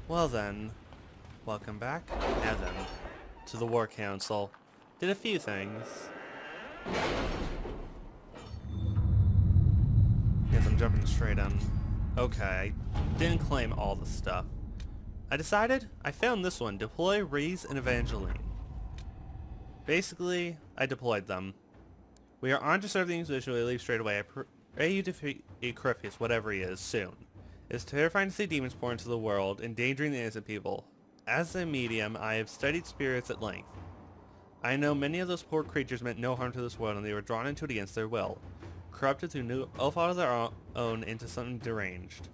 Well then, welcome back, now then, to the War Council. Did a few things. Guess I'm jumping straight in. Okay, I didn't claim all the stuff. I found this one, deploy Reese and Evangeline. Basically, I deployed them. We are on to serve the Inquisition, we leave straight away. I pray you defeat Ecripius, whatever he is, soon. It is terrifying to see demons pour into the world, endangering the innocent people. As a medium, I have studied spirits at length. I know many of those poor creatures meant no harm to this world, and they were drawn into it against their will, corrupted through no fault of their own into something deranged.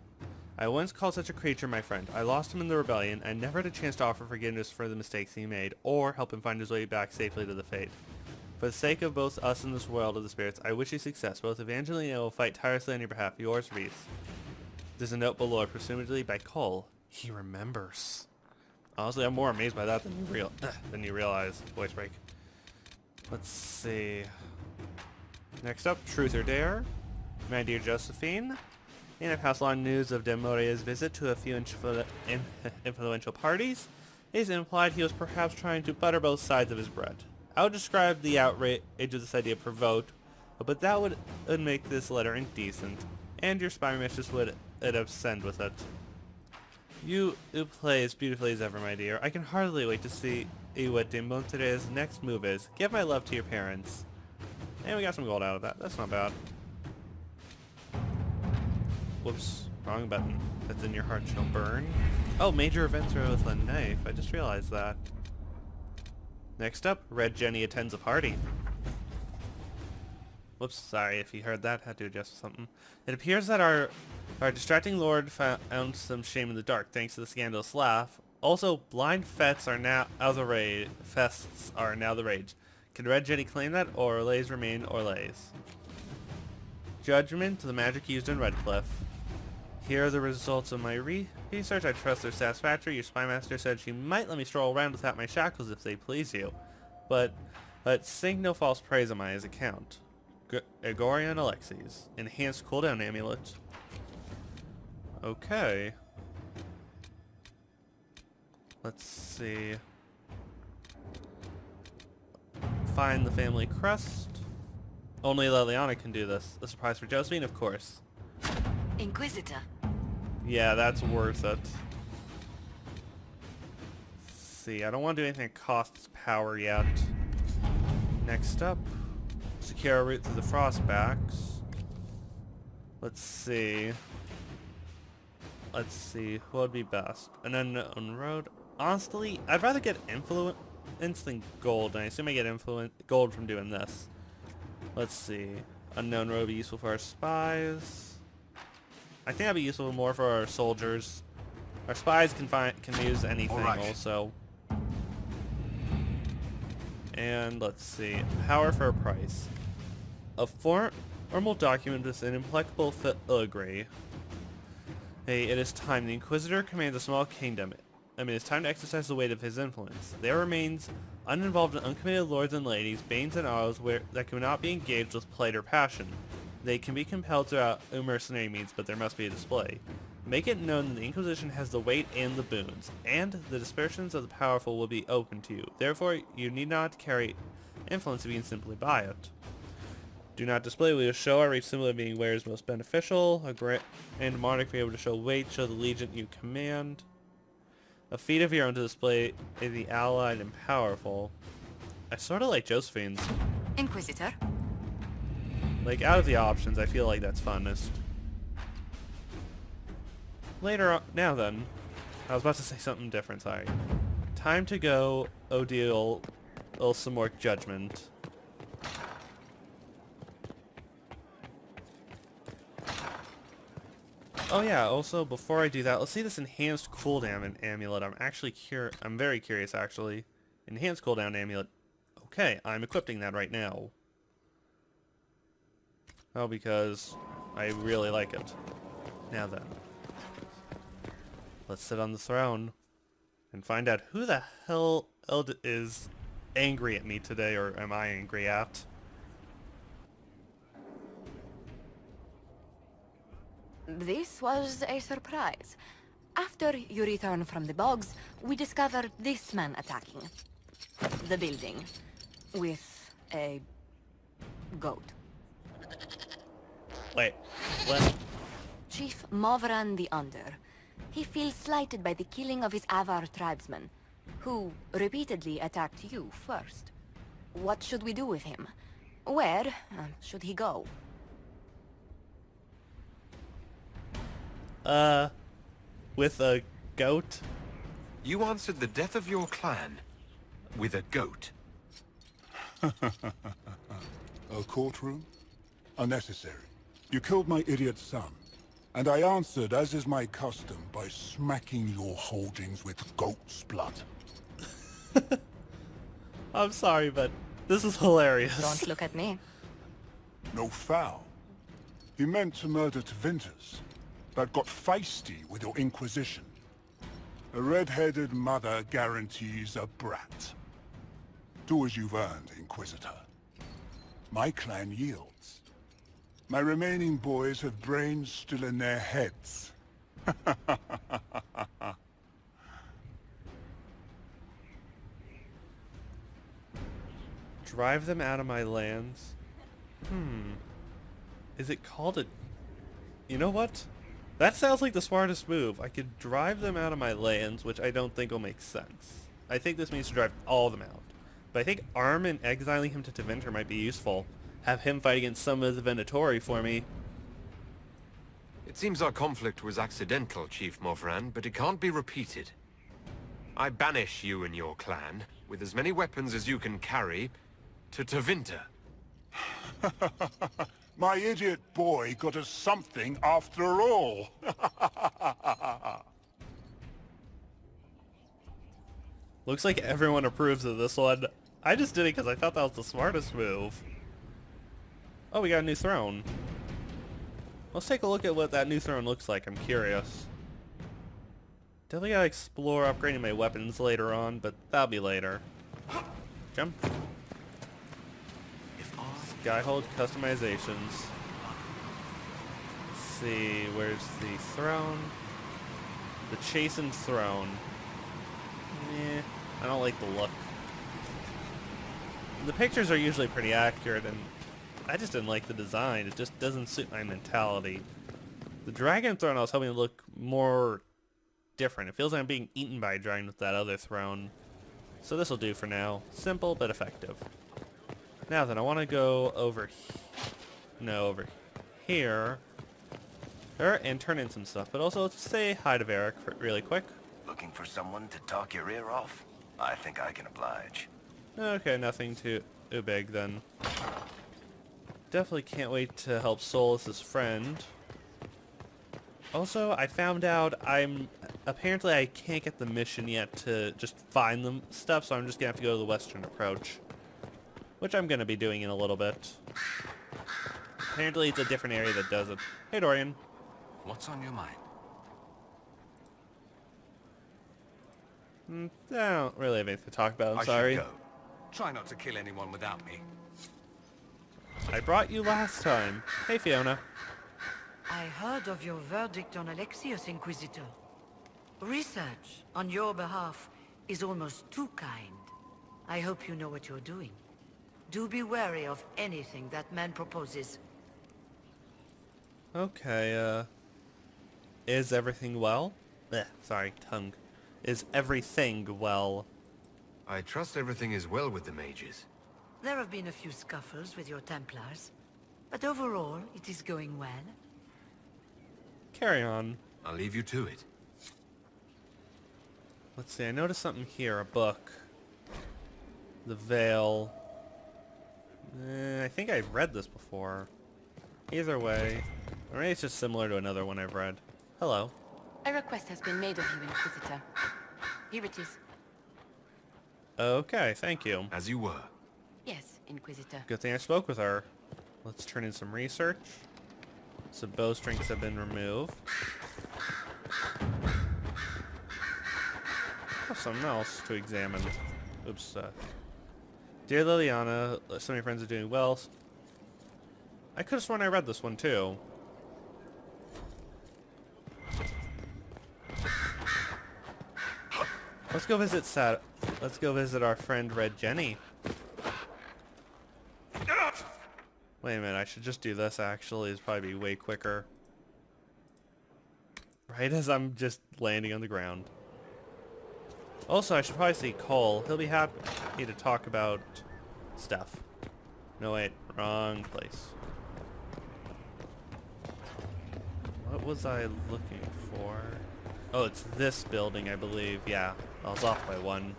I once called such a creature my friend. I lost him in the rebellion, and never had a chance to offer forgiveness for the mistakes he made, or help him find his way back safely to the fate. For the sake of both us and this world of the spirits, I wish you success. Both Evangeline and I will fight tirelessly on your behalf. Yours, Reese. There's a note below, presumably by Cole. He remembers. Honestly, I'm more amazed by that than you realize. Voice break. Let's see. Next up, Truth or Dare. My dear Josephine. And I pass along news of De Moria's visit to a few influential parties. It is implied he was perhaps trying to butter both sides of his bread. I would describe the outrage of this idea provoked, but that would make this letter indecent, and your spy mistress would send with it. You play as beautifully as ever, my dear. I can hardly wait to see what De Montere's next move is. Give my love to your parents. And we got some gold out of that. That's not bad. Whoops. Wrong button. That's in your heart shall burn. Oh, major events are with a knife. I just realized that. Next up, Red Jenny attends a party. Whoops, sorry if you heard that. Had to adjust something. It appears that our distracting lord found some shame in the dark thanks to the scandalous laugh. Also, blind fests are now the rage. Fests are now the rage. Can Red Jenny claim that, or Orlays remain Orlays? Judgment, the magic used in Redcliffe. Here are the results of my research. I trust they're satisfactory. Your spy master said she might let me stroll around without my shackles if they please you. But sing no false praise on my account. Gregorian Alexes. Enhanced cooldown amulet. Okay. Let's see. Find the family crest. Only Liliana can do this. A surprise for Josephine, of course. Inquisitor. Yeah, that's worth it. Let's see, I don't want to do anything that costs power yet. Next up, secure a route through the Frostbacks. Let's see. What would be best? An unknown road? Honestly, I'd rather get influence than gold, and I assume I get gold from doing this. Let's see. Unknown road would be useful for our spies. I think that'd be useful more for our soldiers. Our spies can use anything also. And let's see. Power for a price. A formal document with an implacable filigree. Hey, it is time. The Inquisitor commands a small kingdom. It's time to exercise the weight of his influence. There remains uninvolved and uncommitted lords and ladies, banes and autos that cannot be engaged with plight or passion. They can be compelled throughout mercenary means, but there must be a display. Make it known that the Inquisition has the weight and the boons, and the dispersions of the powerful will be open to you. Therefore, you need not carry influence if you can simply buy it. Do not display. We will show our reach simply being where is most beneficial. A grand monarch be able to show weight, show the legion you command. A feat of your own to display the allied and powerful. I sort of like Josephine's. Inquisitor. Like, out of the options, I feel like that's funnest. Later on, now then, I was about to say something different, sorry. Time to go deal some more judgment. Oh yeah, also, before I do that, let's see this enhanced cooldown amulet. I'm very curious, actually. Enhanced cooldown amulet. Okay, I'm equipping that right now. Oh, because I really like it. Now then. Let's sit on the throne and find out who the hell is angry at me today, or am I angry at? This was a surprise. After you return from the bogs, we discover this man attacking the building with a goat. Wait, what? Chief Movran the Under. He feels slighted by the killing of his Avar tribesmen, who repeatedly attacked you first. What should we do with him? Where should he go? With a goat? You answered the death of your clan with a goat. A courtroom? Unnecessary. You killed my idiot son, and I answered, as is my custom, by smacking your holdings with goat's blood. I'm sorry, but this is hilarious. Don't look at me. No foul. He meant to murder Tevinter, but got feisty with your Inquisition. A red-headed mother guarantees a brat. Do as you've earned, Inquisitor. My clan yields. My remaining boys have brains still in their heads. Drive them out of my lands? Is it called a... You know what? That sounds like the smartest move. I could drive them out of my lands, which I don't think will make sense. I think this means to drive all of them out. But I think Arm and exiling him to Tevinter might be useful. Have him fight against some of the Venatori for me. It seems our conflict was accidental, Chief Movran, but it can't be repeated. I banish you and your clan, with as many weapons as you can carry, to Tevinter. My idiot boy got us something after all. Looks like everyone approves of this one. I just did it because I thought that was the smartest move. Oh, we got a new throne. Let's take a look at what that new throne looks like. I'm curious. Definitely gotta explore upgrading my weapons later on, but that'll be later. Jump. Skyhold customizations. Let's see, where's the throne? The chastened throne. I don't like the look. The pictures are usually pretty accurate, and I just didn't like the design. It just doesn't suit my mentality. The dragon throne I was hoping to look more different. It feels like I'm being eaten by a dragon with that other throne. So this will do for now. Simple but effective. Now then, I want to go over here and turn in some stuff. But also, let's say hi to Varric really quick. Looking for someone to talk your ear off? I think I can oblige. Okay, nothing too big then. Definitely can't wait to help Solas's friend. Also, I found out apparently I can't get the mission yet to just find them stuff, so I'm just gonna have to go to the western approach. Which I'm gonna be doing in a little bit. Apparently it's a different area that does it. Hey Dorian. What's on your mind? I don't really have anything to talk about, I'm I sorry. should go. Try not to kill anyone without me. I brought you last time. Hey Fiona. I heard of your verdict on Alexius, Inquisitor. Research on your behalf is almost too kind. I hope you know what you're doing. Do be wary of anything that man proposes. Okay, is everything well? Sorry, tongue. Is everything well? I trust everything is well with the mages. There have been a few scuffles with your Templars, but overall it is going well. Carry on. I'll leave you to it. Let's see, I noticed something here, a book. The Veil. I think I've read this before. Either way, or maybe it's just similar to another one I've read. Hello. A request has been made of you, Inquisitor. Here it is. Okay, thank you. As you were. Yes, Inquisitor. Good thing I spoke with her. Let's turn in some research. Some bowstrings have been removed. Oh, something else to examine. Oops. Dear Liliana, some of your friends are doing well. I could have sworn I read this one too. Let's go visit our friend Red Jenny. Wait a minute, I should just do this actually. It's probably be way quicker. Right as I'm just landing on the ground. Also, I should probably see Cole. He'll be happy to talk about stuff. No, wait, wrong place. What was I looking for? Oh, it's this building, I believe. Yeah, I was off by one.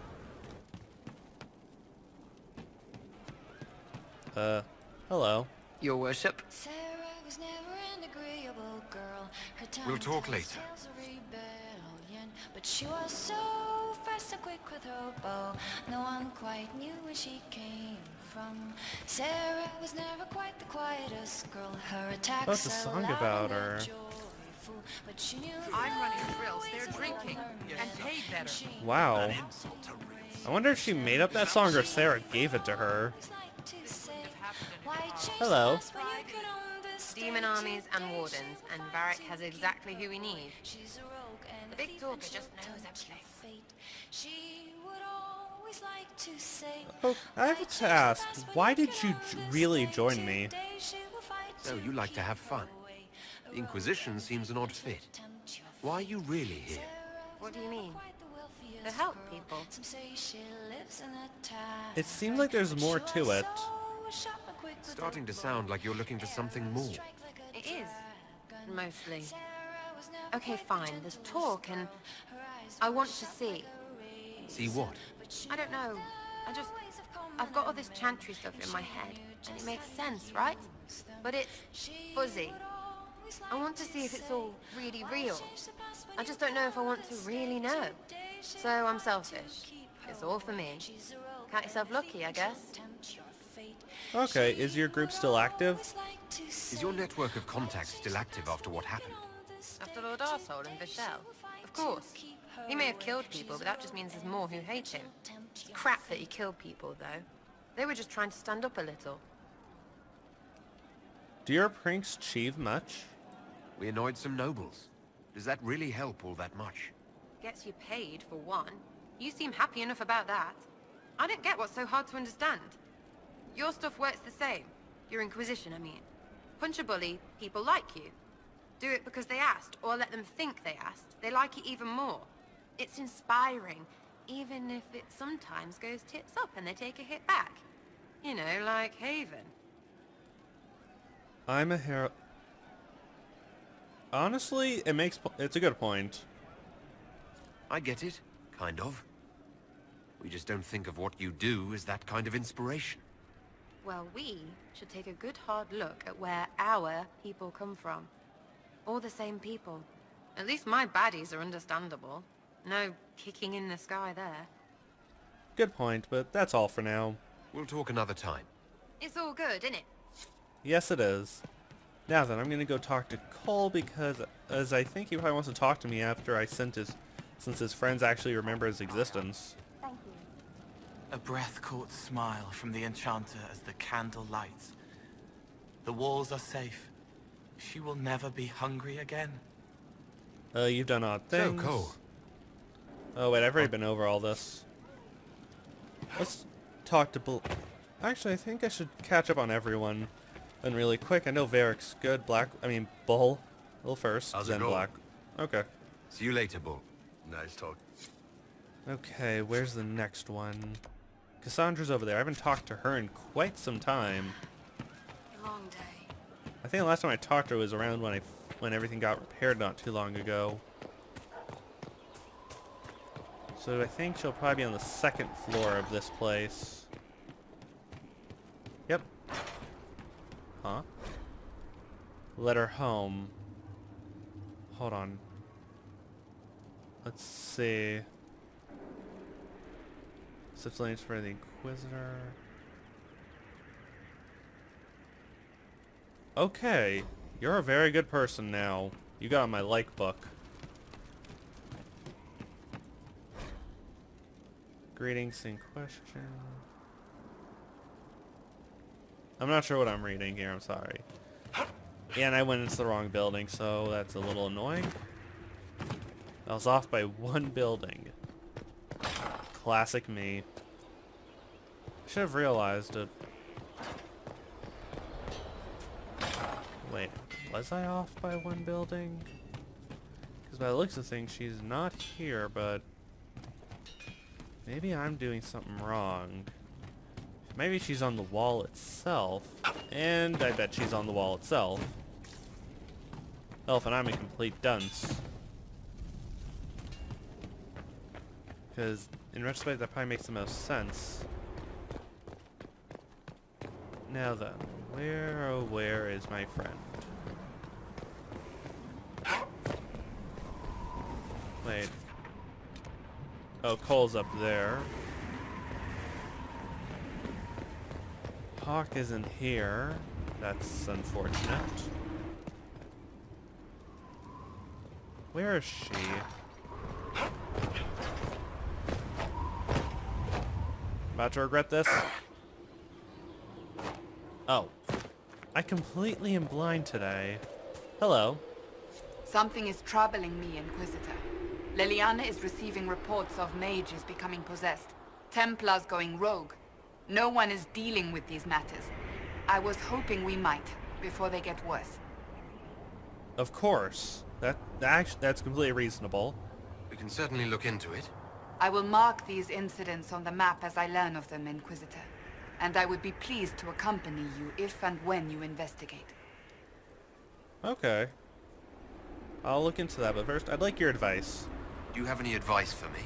Hello. Your worship? Sarah was never an agreeable girl. Her We'll talk later. tales of rebellion, but she was so fast and quick with her bow. No one quite knew where she came from. Sarah was never quite the quietest girl. Her attacks What's the song about her? But she knew I'm running drills. They're drinking and paid better. Wow. I wonder if she made up that song or if Sarah gave it to her. Hello. Demon armies and wardens, and Varric has exactly who we need. The big talker just knows everything. Oh, I have to ask, why did you really join me? So you like to have fun. The Inquisition seems an odd fit. Why are you really here? What do you mean? To help people. It seems like there's more to it. Starting to sound like you're looking for something more. It is. Mostly. Okay, fine. There's talk and I want to see. See what? I don't know. I've got all this chantry stuff in my head, and it makes sense, right? But it's fuzzy. I want to see if it's all really real. I just don't know if I want to really know. So I'm selfish. It's all for me. Count yourself lucky, I guess. Okay, is your group still active? Is your network of contacts still active after what happened? After Lord Arsehole and Vishel? Of course. He may have killed people, but that just means there's more who hate him. It's crap that he killed people, though. They were just trying to stand up a little. Do your pranks achieve much? We annoyed some nobles. Does that really help all that much? Gets you paid, for one. You seem happy enough about that. I don't get what's so hard to understand. Your stuff works the same. Your Inquisition, I mean. Punch a bully, people like you. Do it because they asked, or let them think they asked. They like it even more. It's inspiring, even if it sometimes goes tits up and they take a hit back. You know, like Haven. I'm a hero. Honestly, it's a good point. I get it, kind of. We just don't think of what you do as that kind of inspiration. Well, we should take a good hard look at where our people come from. All the same people. At least my baddies are understandable. No kicking in the sky there. Good point, but that's all for now. We'll talk another time. It's all good, isn't it? Yes, it is. Now then, I'm gonna go talk to Cole because, as I think he probably wants to talk to me after since his friends actually remember his existence. A breath-caught smile from the enchanter as the candle lights. The walls are safe. She will never be hungry again. You've done odd things. So, Cole. Oh wait, I've already been over all this. Let's talk to Actually, I think I should catch up on everyone. And really quick, I know Varric's good. Bull. Bull first, How's it then going? Black. Okay. See you later, Bull. Nice talk. Okay, where's the next one? Cassandra's over there. I haven't talked to her in quite some time. Long day. I think the last time I talked to her was around when everything got repaired not too long ago. So I think she'll probably be on the second floor of this place. Yep. Huh? Let her home. Hold on. Let's see. Such lanes for the Inquisitor. Okay. You're a very good person now. You got on my like book. Greetings in question. I'm not sure what I'm reading here, I'm sorry. Yeah, and I went into the wrong building, so that's a little annoying. I was off by one building. Classic me. Should have realized it. Wait, was I off by one building? Because by the looks of things, she's not here, but maybe I'm doing something wrong. Maybe she's on the wall itself, and I bet she's on the wall itself. Elf and I'm a complete dunce. Because, in retrospect, that probably makes the most sense. Now then, where, oh where is my friend? Wait. Oh, Cole's up there. Hawk isn't here. That's unfortunate. Where is she? About to regret this. Oh. I completely am blind today. Hello. Something is troubling me, Inquisitor. Leliana is receiving reports of mages becoming possessed, Templars going rogue. No one is dealing with these matters. I was hoping we might, before they get worse. Of course. That's completely reasonable. We can certainly look into it. I will mark these incidents on the map as I learn of them, Inquisitor. And I would be pleased to accompany you if and when you investigate. Okay. I'll look into that, but first, I'd like your advice. Do you have any advice for me?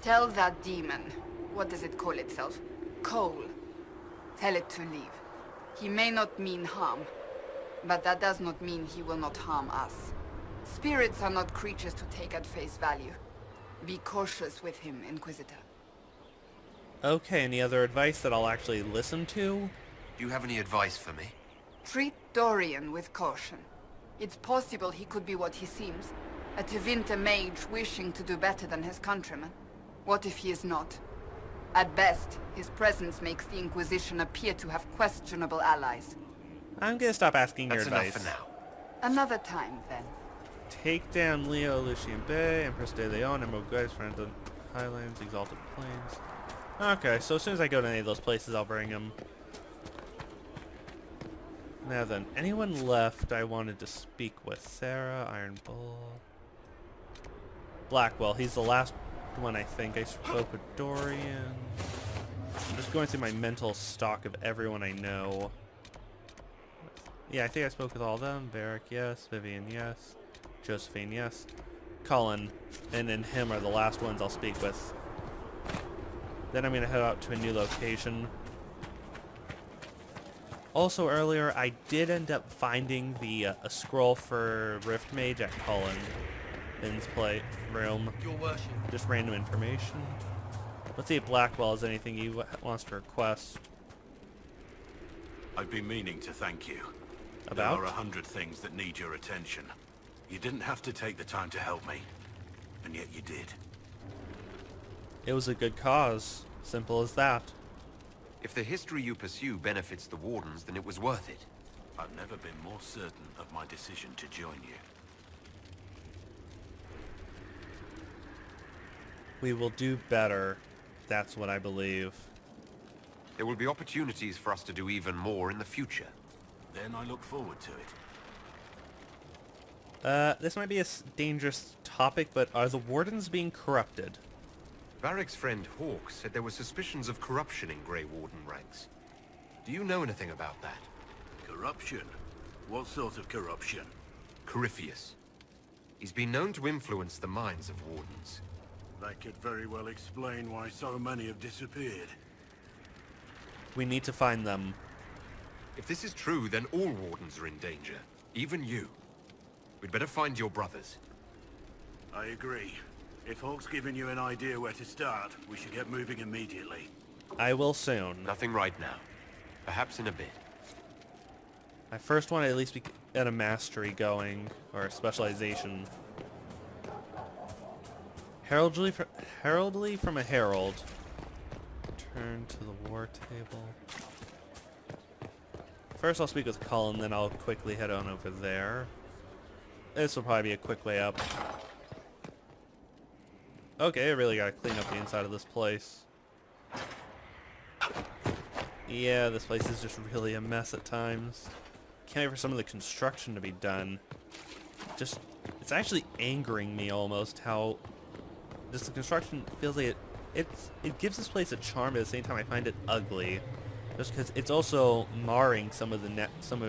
Tell that demon, what does it call itself? Cole. Tell it to leave. He may not mean harm, but that does not mean he will not harm us. Spirits are not creatures to take at face value. Be cautious with him, Inquisitor. Okay, any other advice that I'll actually listen to? Do you have any advice for me? Treat Dorian with caution. It's possible he could be what he seems. A Tevinter mage wishing to do better than his countrymen. What if he is not? At best, his presence makes the Inquisition appear to have questionable allies. I'm gonna stop asking your That's advice. enough for now. Another time, then. Take down Leo, Lucian Bay, Empress de Leon, Emerald Guys, Friendly Highlands, Exalted Plains. Okay, so as soon as I go to any of those places, I'll bring them. Now then, anyone left I wanted to speak with? Sarah, Iron Bull... Blackwell, he's the last one I think. I spoke with Dorian. I'm just going through my mental stock of everyone I know. Yeah, I think I spoke with all of them. Varric, yes. Vivian, yes. Josephine, yes. Colin and then him are the last ones I'll speak with. Then I'm going to head out to a new location. Also earlier, I did end up finding the a scroll for Rift Mage at Colin's room. Your worship. Just random information. Let's see if Blackwell has anything he wants to request. I've been meaning to thank you. About? There are 100 things that need your attention. You didn't have to take the time to help me, and yet you did. It was a good cause. Simple as that. If the history you pursue benefits the Wardens, then it was worth it. I've never been more certain of my decision to join you. We will do better. That's what I believe. There will be opportunities for us to do even more in the future. Then I look forward to it. This might be a dangerous topic, but are the Wardens being corrupted? Varric's friend Hawk said there were suspicions of corruption in Grey Warden ranks. Do you know anything about that? Corruption? What sort of corruption? Corypheus. He's been known to influence the minds of Wardens. That could very well explain why so many have disappeared. We need to find them. If this is true, then all Wardens are in danger. Even you. We'd better find your brothers. I agree. If Hawk's given you an idea where to start, we should get moving immediately. I will soon. Nothing right now. Perhaps in a bit. I first want to at least get a mastery going, or a specialization. Heraldry from a herald. Turn to the war table. First I'll speak with Colin, then I'll quickly head on over there. This will probably be a quick way up. Okay, I really gotta clean up the inside of this place. Yeah, this place is just really a mess at times. Can't wait for some of the construction to be done. Just, it's actually angering me almost how just the construction feels like it gives this place a charm, but at the same time I find it ugly. Just because it's also marring some of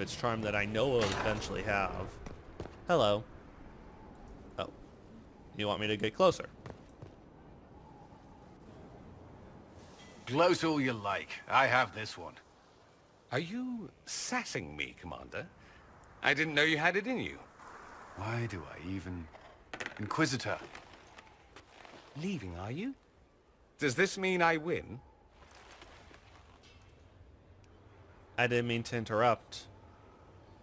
its charm that I know will eventually have. Hello. Oh. You want me to get closer? Gloat all you like. I have this one. Are you sassing me, Commander? I didn't know you had it in you. Why do I even... Inquisitor. Leaving, are you? Does this mean I win? I didn't mean to interrupt.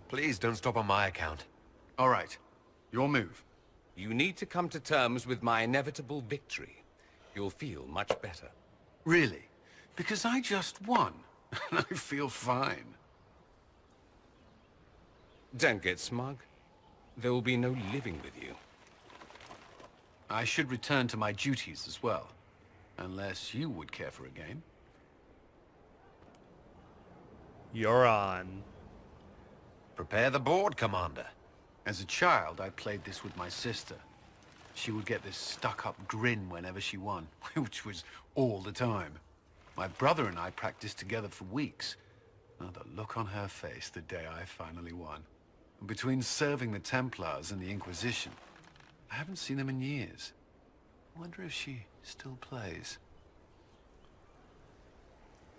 Please don't stop on my account. All right. Your move. You need to come to terms with my inevitable victory. You'll feel much better. Really? Because I just won. And I feel fine. Don't get smug. There will be no living with you. I should return to my duties as well. Unless you would care for a game. You're on. Prepare the board, Commander. As a child, I played this with my sister. She would get this stuck-up grin whenever she won, which was all the time. My brother and I practiced together for weeks. Oh, the look on her face the day I finally won. And between serving the Templars and the Inquisition, I haven't seen them in years. I wonder if she still plays.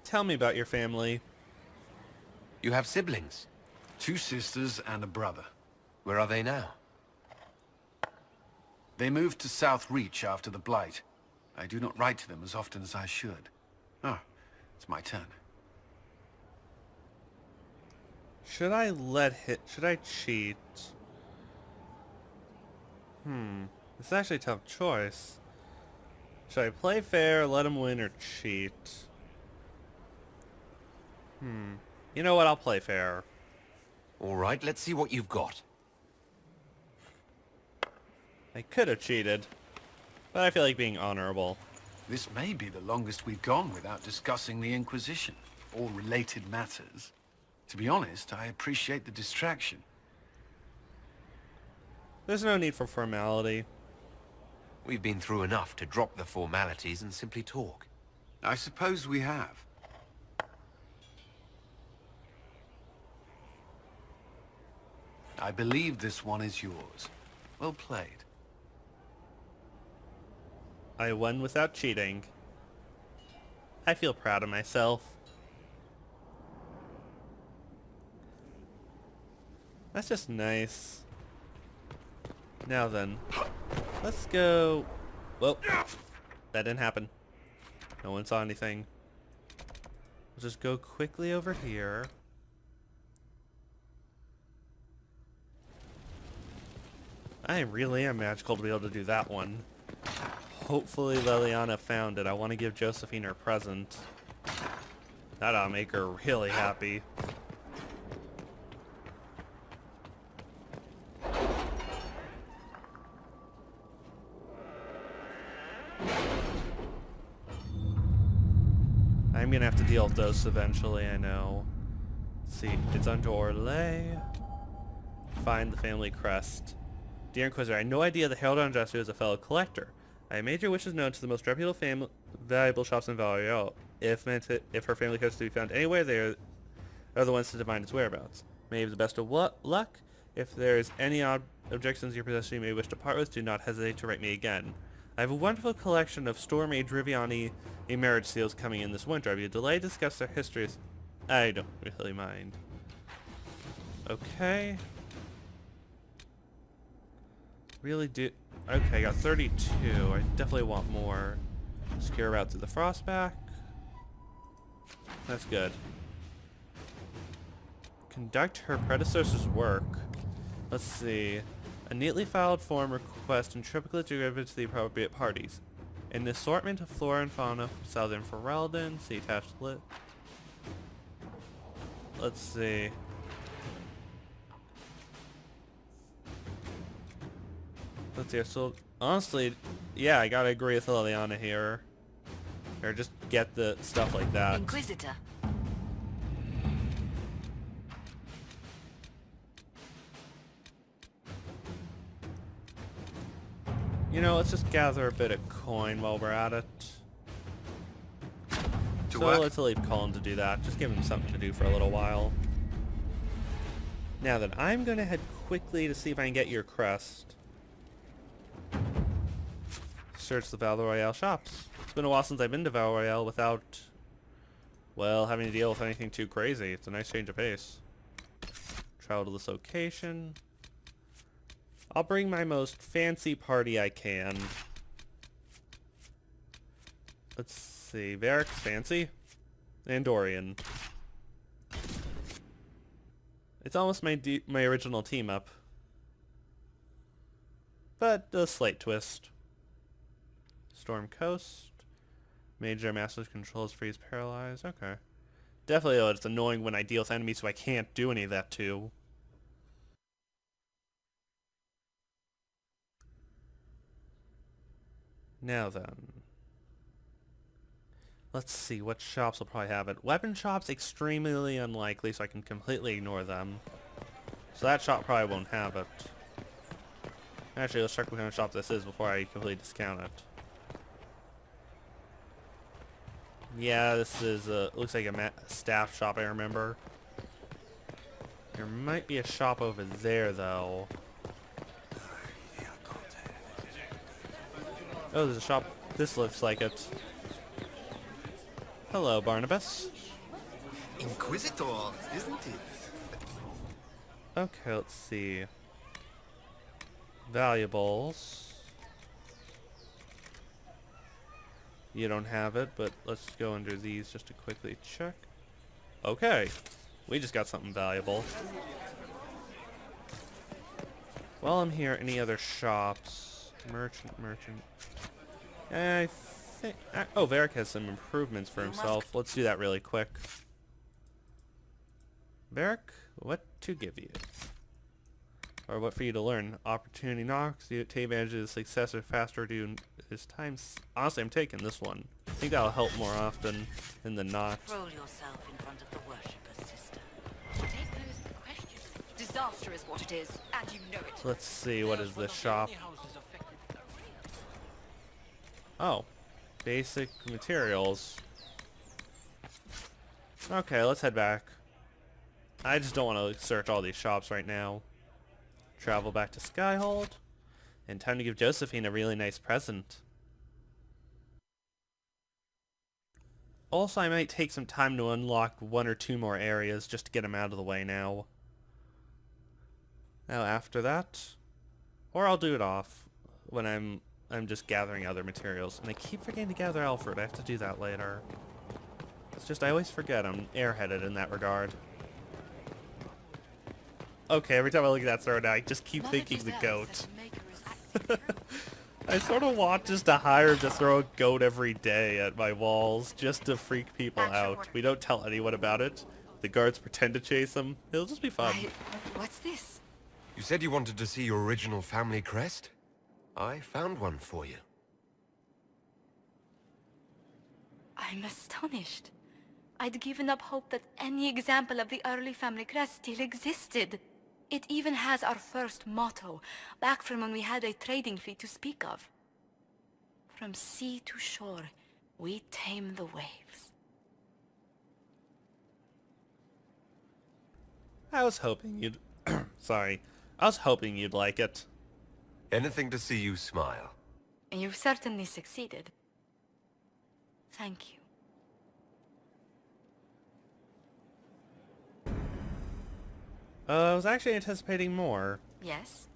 Tell me about your family. You have siblings? 2 sisters and a brother. Where are they now? They moved to South Reach after the Blight. I do not write to them as often as I should. Oh, it's my turn. Should I should I cheat? It's actually a tough choice. Should I play fair, let him win, or cheat? You know what, I'll play fair. All right, let's see what you've got. I could have cheated, but I feel like being honorable. This may be the longest we've gone without discussing the Inquisition, or related matters. To be honest, I appreciate the distraction. There's no need for formality. We've been through enough to drop the formalities and simply talk. I suppose we have. I believe this one is yours. Well played. I won without cheating. I feel proud of myself. That's just nice. Now then, let's go... Well, that didn't happen. No one saw anything. Let's just go quickly over here. I really am magical to be able to do that one. Hopefully Leliana found it. I want to give Josephine her present. That'll make her really happy. I'm gonna have to deal with those eventually, I know. Let's see, it's under Orlais. Find the family crest. Dear Inquisitor, I had no idea that Harold Anjassu is a fellow collector. I made your wishes known to the most reputable valuable shops in Valriel. If her family crest is to be found anywhere, they are the ones to divine its whereabouts. May you have the best of luck. If there is any objections to your possession you may wish to part with, do not hesitate to write me again. I have a wonderful collection of store-made Riviani marriage seals coming in this winter. If you delay to discuss their histories, I don't really mind. Okay. Really do... Okay, I got 32. I definitely want more. Secure route through the Frostback. That's good. Conduct her predecessor's work. Let's see. A neatly filed form request and triplicate derivative to the appropriate parties. An assortment of flora and fauna from southern Ferelden. See attached lit. Let's see. Let's see. So Honestly, yeah, I gotta agree with Liliana here. Or just get the stuff like that. Inquisitor. You know, let's just gather a bit of coin while we're at it. So let's leave Colin to do that. Just give him something to do for a little while. Now then, I'm gonna head quickly to see if I can get your crest. Search the Battle Royale shops. It's been a while since I've been to Battle Royale without, well, having to deal with anything too crazy. It's a nice change of pace. Travel to this location. I'll bring my most fancy party I can. Let's see. Varric's fancy. Andorian. It's almost my original team up. But a slight twist. Storm Coast. Major Master's controls freeze paralyze. Okay. Definitely though, it's annoying when I deal with enemies who I can't do any of that to. Now then. Let's see, what shops will probably have it. Weapon shops, extremely unlikely, so I can completely ignore them. So that shop probably won't have it. Actually, let's check what kind of shop this is before I completely discount it. Yeah, this is looks like a staff shop, I remember. There might be a shop over there, though. Oh, there's a shop. This looks like it. Hello, Barnabas. Inquisitor, isn't it? Okay, let's see. Valuables. You don't have it, but let's go under these just to quickly check. Okay. We just got something valuable. While I'm here, any other shops? Merchant. I think... oh, Varric has some improvements for himself. Let's do that really quick. Varric, what to give you? Or what for you to learn? Opportunity knocks. You take advantage of the successor faster due his time. Honestly, I'm taking this one. I think that'll help more often than not. Roll yourself in front of the worshipper's sister. Disaster is what it is, and you know it. Let's see, what is this shop? Oh, basic materials. Okay, let's head back. I just don't want to search all these shops right now. Travel back to Skyhold. And time to give Josephine a really nice present. Also, I might take some time to unlock 1 or 2 more areas just to get them out of the way now. Now after that, or I'll do it off when I'm just gathering other materials. And I keep forgetting to gather Alfred. I have to do that later. It's just I always forget I'm airheaded in that regard. Okay, every time I look at that throne, I just keep thinking the goat. I sort of want just to hire him to throw a goat every day at my walls just to freak people out. We don't tell anyone about it. The guards pretend to chase him. It'll just be fun. What's this? You said you wanted to see your original family crest? I found one for you. I'm astonished. I'd given up hope that any example of the early family crest still existed. It even has our first motto, back from when we had a trading fleet to speak of. From sea to shore, we tame the waves. I was hoping you'd... Sorry. I was hoping you'd like it. Anything to see you smile. You've certainly succeeded. Thank you. I was actually anticipating more. Yes?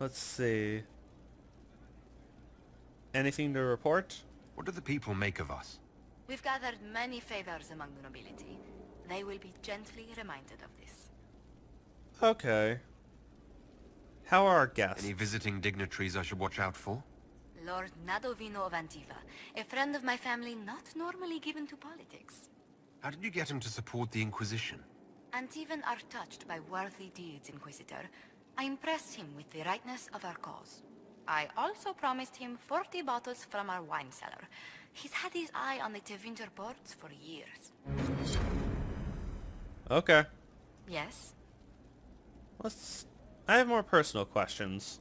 Let's see. Anything to report? What do the people make of us? We've gathered many favors among the nobility. They will be gently reminded of this. Okay. How are our guests? Any visiting dignitaries I should watch out for? Lord Nadovino of Antiva, a friend of my family not normally given to politics. How did you get him to support the Inquisition? Antivan are touched by worthy deeds, Inquisitor. I impressed him with the rightness of our cause. I also promised him 40 bottles from our wine cellar. He's had his eye on the Tevinter ports for years. Okay. Yes? I have more personal questions.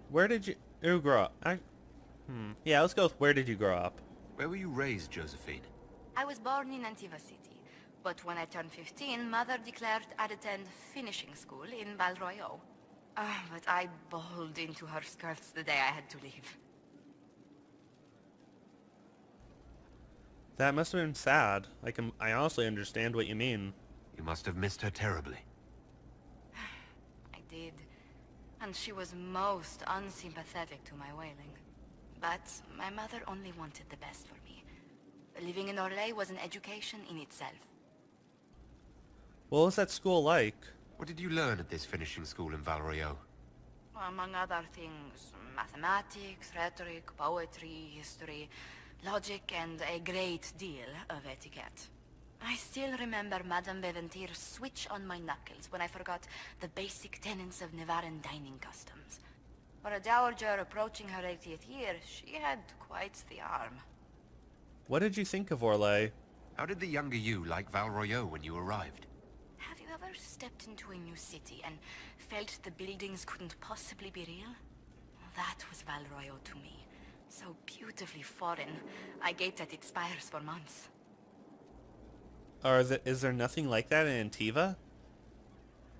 Where did you grow up? Yeah, let's go with where did you grow up? Where were you raised, Josephine? I was born in Antiva City, but when I turned 15, Mother declared I'd attend finishing school in Val Royeaux. But I bawled into her skirts the day I had to leave. That must have been sad. I honestly understand what you mean. You must have missed her terribly. I did. And she was most unsympathetic to my wailing. But my mother only wanted the best for me. Living in Orlais was an education in itself. What was that school like? What did you learn at this finishing school in Val Royeaux? Among other things, mathematics, rhetoric, poetry, history, logic, and a great deal of etiquette. I still remember Madame Beventir's switch on my knuckles when I forgot the basic tenets of Nevaran dining customs. For a dowager approaching her 80th year, she had quite the arm. What did you think of Orlais? How did the younger you like Val Royeaux when you arrived? Have you ever stepped into a new city and felt the buildings couldn't possibly be real? That was Val Royeaux to me. So beautifully foreign, I gaped at its spires for months. Is there nothing like that in Antiva?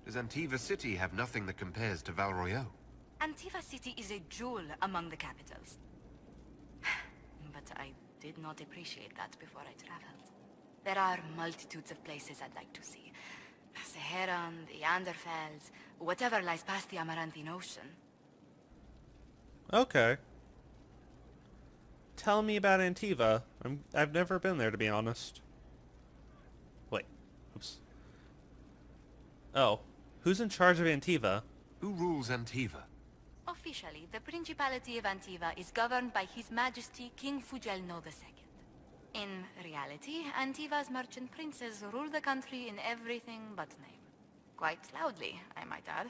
Does Antiva City have nothing that compares to Val Royeaux? Antiva City is a jewel among the capitals. But I did not appreciate that before I traveled. There are multitudes of places I'd like to see. Seheran, the Anderfels, whatever lies past the Amaranthine Ocean. Okay. Tell me about Antiva. I've never been there, to be honest. Wait. Oops. Oh. Who's in charge of Antiva? Who rules Antiva? Officially, the Principality of Antiva is governed by His Majesty King Fugelno II. In reality, Antiva's merchant princes rule the country in everything but name. Quite loudly, I might add.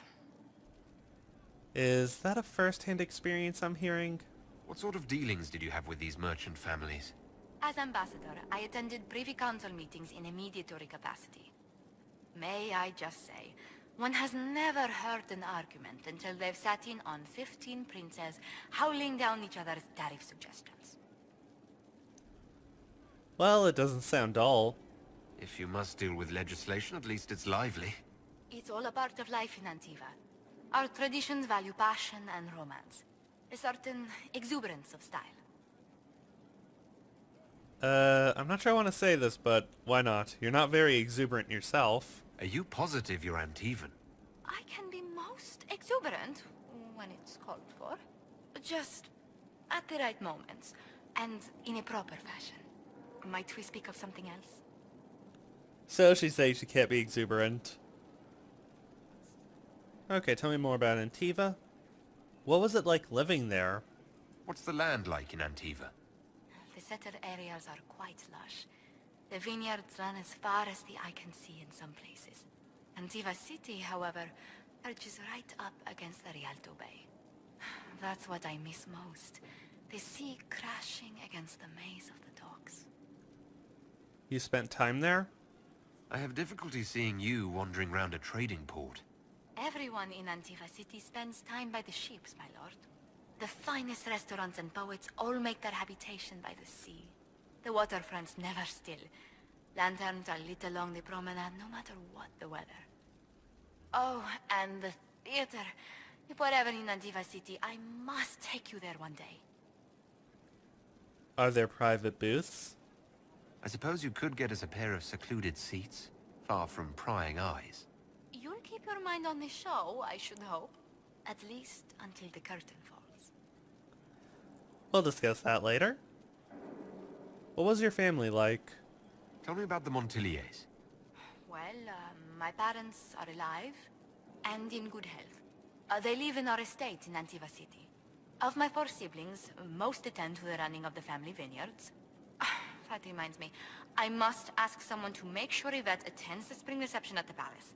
Is that a first-hand experience I'm hearing? What sort of dealings did you have with these merchant families? As ambassador, I attended Privy Council meetings in a mediatory capacity. May I just say, one has never heard an argument until they've sat in on 15 princes howling down each other's tariff suggestions. Well, it doesn't sound dull. If you must deal with legislation, at least it's lively. It's all a part of life in Antiva. Our traditions value passion and romance. A certain exuberance of style. I'm not sure I want to say this, but why not? You're not very exuberant yourself. Are you positive you're Antivan? I can be most exuberant when it's called for. Just at the right moments, and in a proper fashion. Might we speak of something else? So she says she can't be exuberant. Okay, tell me more about Antiva. What was it like living there? What's the land like in Antiva? The settled areas are quite lush. The vineyards run as far as the eye can see in some places. Antiva City, however, perches right up against the Rialto Bay. That's what I miss most. The sea crashing against the maze of the docks. You spent time there? I have difficulty seeing you wandering round a trading port. Everyone in Antiva City spends time by the ships, my lord. The finest restaurants and poets all make their habitation by the sea. The waterfront's never still. Lanterns are lit along the promenade no matter what the weather. Oh, and the theater. If we're ever in Antiva City, I must take you there one day. Are there private booths? I suppose you could get us a pair of secluded seats, far from prying eyes. You'll keep your mind on the show, I should hope. At least until the curtain falls. We'll discuss that later. What was your family like? Tell me about the Montiliers. Well, my parents are alive and in good health. They live in our estate in Antiva City. Of my 4 siblings, most attend to the running of the family vineyards. That reminds me, I must ask someone to make sure Yvette attends the spring reception at the palace.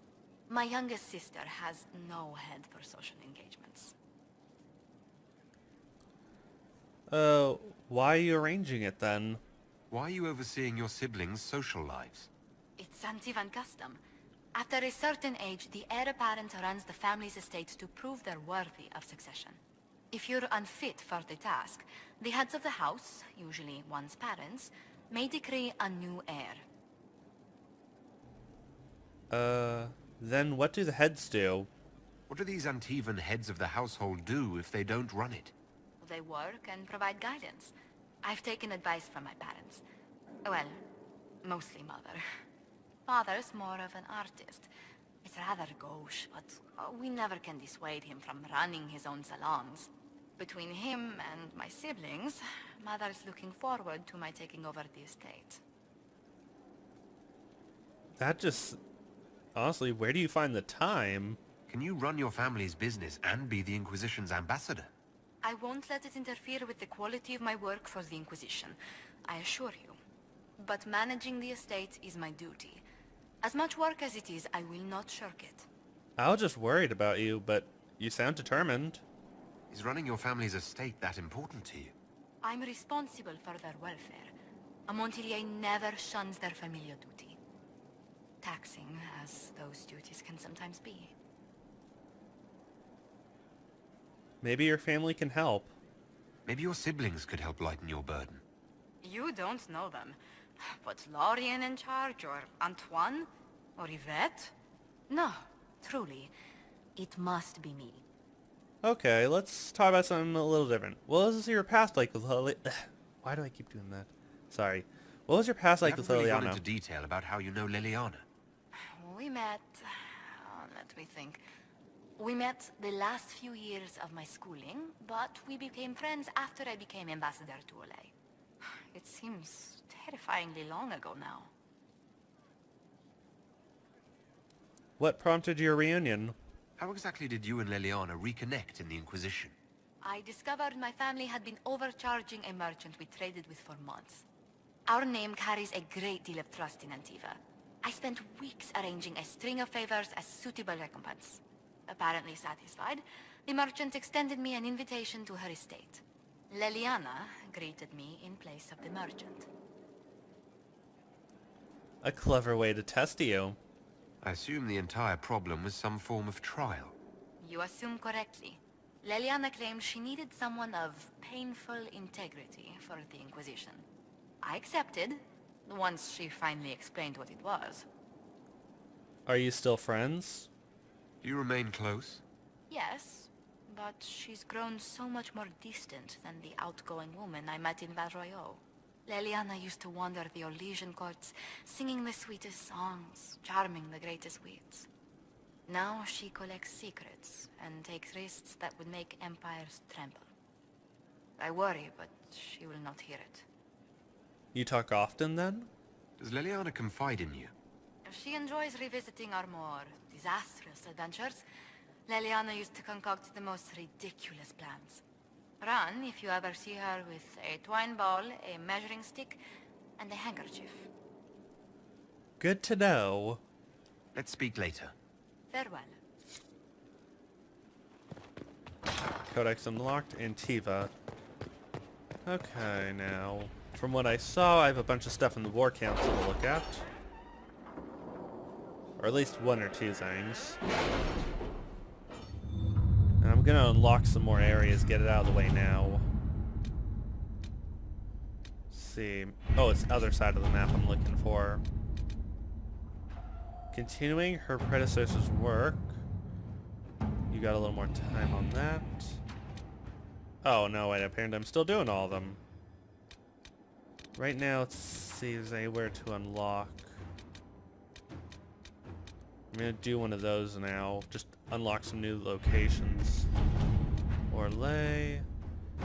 My youngest sister has no head for social engagements. Why are you arranging it then? Why are you overseeing your siblings' social lives? It's Antivan custom. After a certain age, the heir apparent runs the family's estate to prove they're worthy of succession. If you're unfit for the task, the heads of the house, usually one's parents, may decree a new heir. Then what do the heads do? What do these Antivan heads of the household do if they don't run it? They work and provide guidance. I've taken advice from my parents. Well, mostly mother. Father's more of an artist. It's rather gauche, but we never can dissuade him from running his own salons. Between him and my siblings, mother's looking forward to my taking over the estate. That just... Honestly, where do you find the time? Can you run your family's business and be the Inquisition's ambassador? I won't let it interfere with the quality of my work for the Inquisition, I assure you. But managing the estate is my duty. As much work as it is, I will not shirk it. I was just worried about you, but you sound determined. Is running your family's estate that important to you? I'm responsible for their welfare. A Montilier never shuns their familial duty. Taxing as those duties can sometimes be. Maybe your family can help. Maybe your siblings could help lighten your burden. You don't know them. But Lorien in charge, or Antoine, or Yvette? No, truly. It must be me. Okay, let's talk about something a little different. What was your past like with Why do I keep doing that? Sorry. What was your past like with You haven't really Liliana? gone into detail about how you know Liliana. We met... let me think. We met the last few years of my schooling, but we became friends after I became ambassador to Olay. It seems terrifyingly long ago now. What prompted your reunion? How exactly did you and Liliana reconnect in the Inquisition? I discovered my family had been overcharging a merchant we traded with for months. Our name carries a great deal of trust in Antiva. I spent weeks arranging a string of favors as suitable recompense. Apparently satisfied, the merchant extended me an invitation to her estate. Liliana greeted me in place of the merchant. A clever way to test you. I assume the entire problem was some form of trial. You assume correctly. Liliana claimed she needed someone of painful integrity for the Inquisition. I accepted, once she finally explained what it was. Are you still friends? Do you remain close? Yes, but she's grown so much more distant than the outgoing woman I met in Val Royeaux. Liliana used to wander the Orlesian courts, singing the sweetest songs, charming the greatest wits. Now she collects secrets and takes risks that would make empires tremble. I worry, but she will not hear it. You talk often then? Does Liliana confide in you? She enjoys revisiting our more disastrous adventures. Liliana used to concoct the most ridiculous plans. Run if you ever see her with a twine ball, a measuring stick, and a handkerchief. Good to know. Let's speak later. Farewell. Codex unlocked, Antiva. Okay, now. From what I saw, I have a bunch of stuff in the War Council to look at. Or at least one or two things. And I'm gonna unlock some more areas, get it out of the way now. Let's see. Oh, it's the other side of the map I'm looking for. Continuing her predecessor's work. You got a little more time on that. Oh, no, wait, apparently I'm still doing all of them. Right now, let's see if there's anywhere to unlock. I'm gonna do one of those now. Just unlock some new locations. Orlais.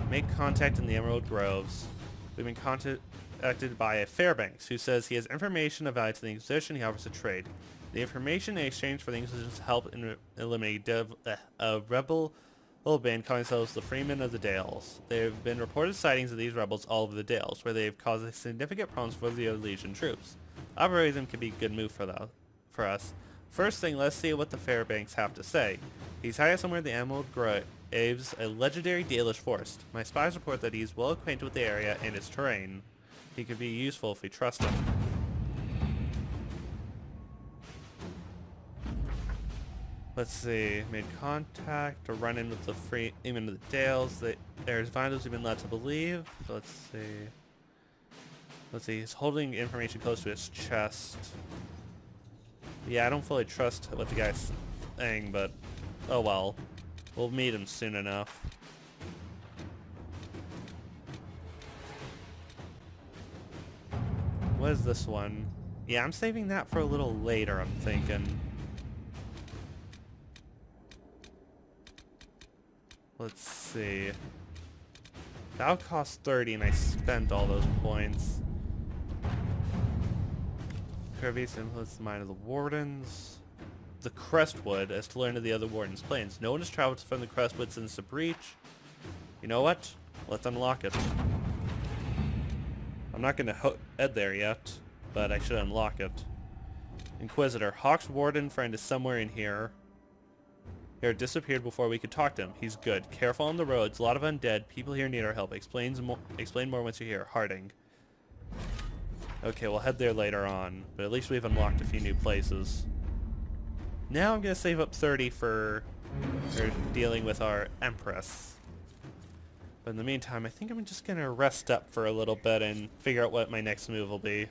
Make contact in the Emerald Groves. We've been contacted by a Fairbanks who says he has information of value to the Inquisition. He offers a trade. The information in exchange for the Inquisition's help in eliminating a rebel band calling themselves the Freemen of the Dales. There have been reported sightings of these rebels all over the Dales, where they have caused significant problems for the Legion troops. Operating them could be a good move for us. First thing, let's see what the Fairbanks have to say. He's hiding somewhere in the Emerald Graves, a legendary Dalish forest. My spies report that he's well acquainted with the area and its terrain. He could be useful if we trust him. Let's see, made contact or run in with the into the Dales. There's Vandals we've been led to believe. Let's see. He's holding information close to his chest. Yeah, I don't fully trust what the guy's saying, but oh well. We'll meet him soon enough. What is this one? Yeah, I'm saving that for a little later, I'm thinking. Let's see. That'll cost 30 and I spent all those points. Crevice influence the mind of the Wardens. The Crestwood, as to learn of the other Wardens' plans. No one has traveled from the Crestwood since the breach. You know what? Let's unlock it. I'm not going to head there yet, but I should unlock it. Inquisitor. Hawk's Warden friend is somewhere in here. He disappeared before we could talk to him. He's good. Careful on the roads. A lot of undead. People here need our help. Explain more once you're here. Harding. Okay, we'll head there later on, but at least we've unlocked a few new places. Now I'm going to save up 30 for dealing with our Empress. But in the meantime, I think I'm just going to rest up for a little bit and figure out what my next move will be.